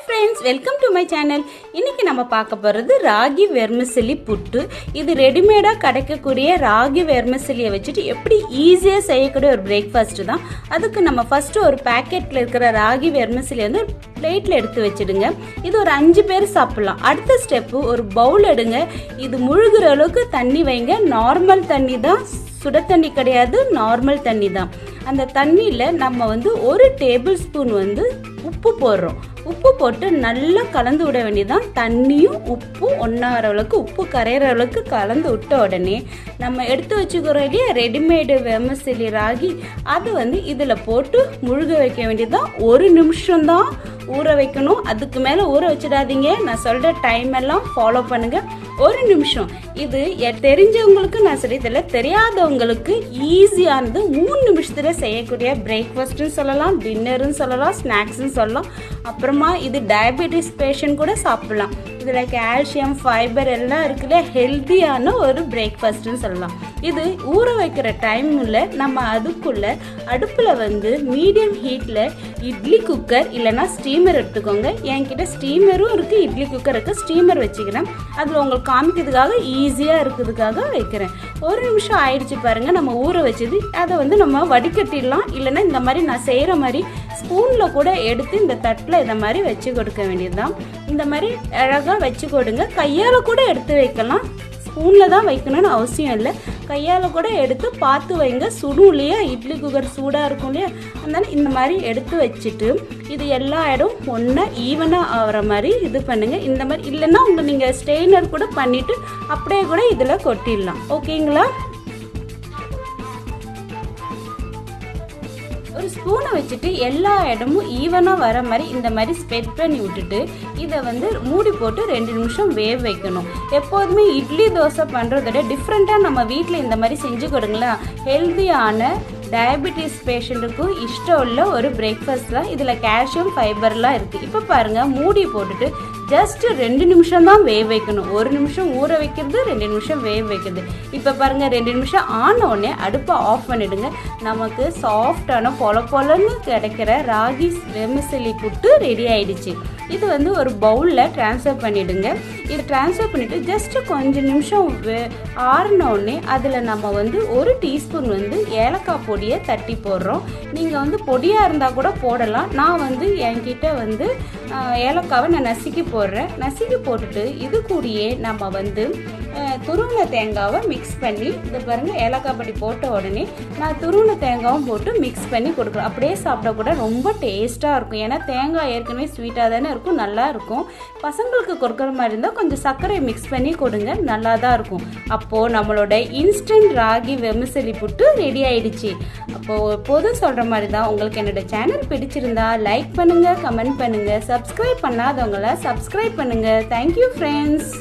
friends, welcome to my channel. இன்னைக்கு நம்ம பார்க்க போறது ராகி வெர்மிசெல்லி புட்டு. இது ரெடிமேடா கிடைக்கக்கூடிய ராகி வெர்மிசெல்லியை வச்சுட்டு எப்படி ஈஸியா செய்யக்கூடிய ஒரு பிரேக்ஃபாஸ்ட் தான். அதுக்கு நம்ம ஃபர்ஸ்ட் ஒரு பாக்கெட்ல இருக்கிற ராகி வெர்மிசெல்லி வந்து பிளேட்ல எடுத்து வச்சிடுங்க. இது ஒரு 5 பேர் சாப்பிடலாம். அடுத்த ஸ்டெப் ஒரு பவுல் எடுங்க. இது முழுகிற அளவுக்கு தண்ணி வைங்க. நார்மல் தண்ணி தான், சுட தண்ணி கிடையாது, நார்மல் தண்ணி தான். அந்த தண்ணியில் நம்ம வந்து 1 டேபிள் ஸ்பூன் வந்து உப்பு போடுறோம். உப்பு போட்டு நல்லா கலந்து விட வேண்டியதான். தண்ணியும் உப்பும் ஒன்றாகிற அளவுக்கு, உப்பு கரையிற அளவுக்கு கலந்து விட்ட உடனே நம்ம எடுத்து வச்சுக்கிறோம் இல்லையா ரெடிமேடு வெர்மிசெல்லி ராகி, அது வந்து இதில் போட்டு முழுக வைக்க வேண்டியதுதான். 1 நிமிஷம் தான் ஊற வைக்கணும். அதுக்கு மேலே ஊற வச்சிடாதீங்க. நான் சொல்கிற டைம் எல்லாம் ஃபாலோ பண்ணுங்கள். 1 நிமிஷம். இது தெரிஞ்சவங்களுக்கு நான் சொல்லித்தரல, தெரியாதவங்களுக்கு ஈஸியானது 3 நிமிஷத்தில் செய்யக்கூடிய பிரேக்ஃபாஸ்ட்னு சொல்லலாம், டின்னருன்னு சொல்லலாம், ஸ்நாக்ஸ்ன்னு சொல்லலாம். அப்புறமா இது டயபெட்டிஸ் பேஷண்ட் கூட சாப்பிடலாம். இதில் கால்சியம், ஃபைபர் எல்லாம் இருக்குல்ல, ஹெல்த்தியான ஒரு பிரேக்ஃபாஸ்ட்னு சொல்லலாம். இது ஊற வைக்கிற டைமில் நம்ம அதுக்குள்ள அடுப்பில் வந்து மீடியம் ஹீட்டில் இட்லி குக்கர் இல்லைன்னா ஸ்டீமர் எடுத்துக்கோங்க. என்கிட்ட ஸ்டீமரும் இருக்குது, இட்லி குக்கர் இருக்குது. ஸ்டீமர் வச்சுக்கிறேன். அதில் உங்களுக்கு காமிக்கிறதுக்காக ஈஸியாக இருக்கிறதுக்காக வைக்கிறேன். 1 நிமிஷம் ஆயிடுச்சு பாருங்கள். நம்ம ஊற வச்சது அதை வந்து நம்ம வடிகட்டிடலாம். இல்லைன்னா இந்த மாதிரி நான் செய்கிற மாதிரி ஸ்பூனில் கூட எடுத்து இந்த தட்டில் இதை மாதிரி வச்சு கொடுக்க வேண்டியது தான். இந்த மாதிரி அழகாக வச்சு கொடுங்க. கையால் கூட எடுத்து வைக்கலாம். ஸ்பூனில் தான் வைக்கணும்னு அவசியம் இல்லை. கையால் கூட எடுத்து பார்த்து வைங்க. சுடும் இல்லையா, இட்லி குக்கர் சூடாக இருக்கும் இல்லையா, அதனால இந்த மாதிரி எடுத்து வச்சுட்டு இது எல்லா இடம் ஒன்றா ஈவனாக ஆகிற மாதிரி இது பண்ணுங்கள். இந்த மாதிரி இல்லைன்னா நீங்கள் ஸ்ட்ரெயினர் கூட பண்ணிவிட்டு அப்படியே கூட இதில் கொட்டிடலாம். ஓகேங்களா? ஒரு ஸ்பூனை வச்சுட்டு எல்லா இடமும் ஈவனாக வர மாதிரி இந்த மாதிரி ஸ்ப்ரெட் பண்ணி விட்டுட்டு இதை வந்து மூடி போட்டு 2 நிமிஷம் வேக வைக்கணும். எப்போதுமே இட்லி தோசை பண்ணுறதோட டிஃப்ரெண்ட்டாக நம்ம வீட்டில் இந்த மாதிரி செஞ்சு கொடுங்களேன். ஹெல்த்தியான டயபெட்டிஸ் பேஷண்ட்டுக்கும் இஷ்டம் உள்ள ஒரு பிரேக்ஃபாஸ்ட் தான். இதில் கால்சியம், ஃபைபர்லாம் இருக்குது. இப்போ பாருங்கள், மூடி போட்டுட்டு ஜஸ்ட் 2 நிமிஷம் தான் வேக வைக்கணும். 1 நிமிஷம் ஊற வைக்கிறது, 2 நிமிஷம் வேக வைக்கிறது. இப்போ பாருங்கள், 2 நிமிஷம் ஆனோடனே அடுப்பை ஆஃப் பண்ணிவிடுங்க. நமக்கு சாஃப்டான பொலன்னு கிடைக்கிற ராகி வெர்மிசெல்லி புட்டு ரெடி ஆயிடுச்சு. இது வந்து ஒரு பவுலில் ட்ரான்ஸ்ஃபர் பண்ணிவிடுங்க. இது ட்ரான்ஸ்ஃபர் பண்ணிவிட்டு ஜஸ்ட்டு கொஞ்சம் நிமிஷம் ஆறினோடனே அதில் நம்ம வந்து 1 டீஸ்பூன் வந்து ஏலக்காய் பொடியை தட்டி போடுறோம். நீங்கள் வந்து பொடியாக இருந்தால் கூட போடலாம். நான் வந்து என்கிட்ட வந்து ஏலக்காவை நான் நசுக்கி போடுறேன். நசுக்கி போட்டுட்டு இது கூடயே நம்ம வந்து துருவின தேங்காவை மிக்ஸ் பண்ணி, இது பாருங்கள், ஏலக்காய் பொடி போட்ட உடனே நான் துருவின தேங்காவும் போட்டு மிக்ஸ் பண்ணி கொடுக்குறேன். அப்படியே சாப்பிட்டா கூட ரொம்ப டேஸ்ட்டாக இருக்கும். ஏன்னா தேங்காய் ஏற்கனவே ஸ்வீட்டாக தானே இருக்கும், நல்லா இருக்கும். பசங்களுக்கு கொடுக்குற மாதிரி இருந்தால் கொஞ்சம் சர்க்கரை மிக்ஸ் பண்ணி கொடுங்க, நல்லா தான் இருக்கும். அப்போது நம்மளோட இன்ஸ்டன்ட் ராகி வெர்மிசெல்லி புட்டு ரெடி ஆயிடுச்சு. அப்போது எப்போதும் சொல்கிற மாதிரி தான், உங்களுக்கு என்னோட சேனல் பிடிச்சிருந்தா லைக் பண்ணுங்கள், கமெண்ட் பண்ணுங்கள், சப்ஸ்கிரைப் பண்ணாதவங்கள சப்ஸ்கிரைப் பண்ணுங்கள். Thank you friends.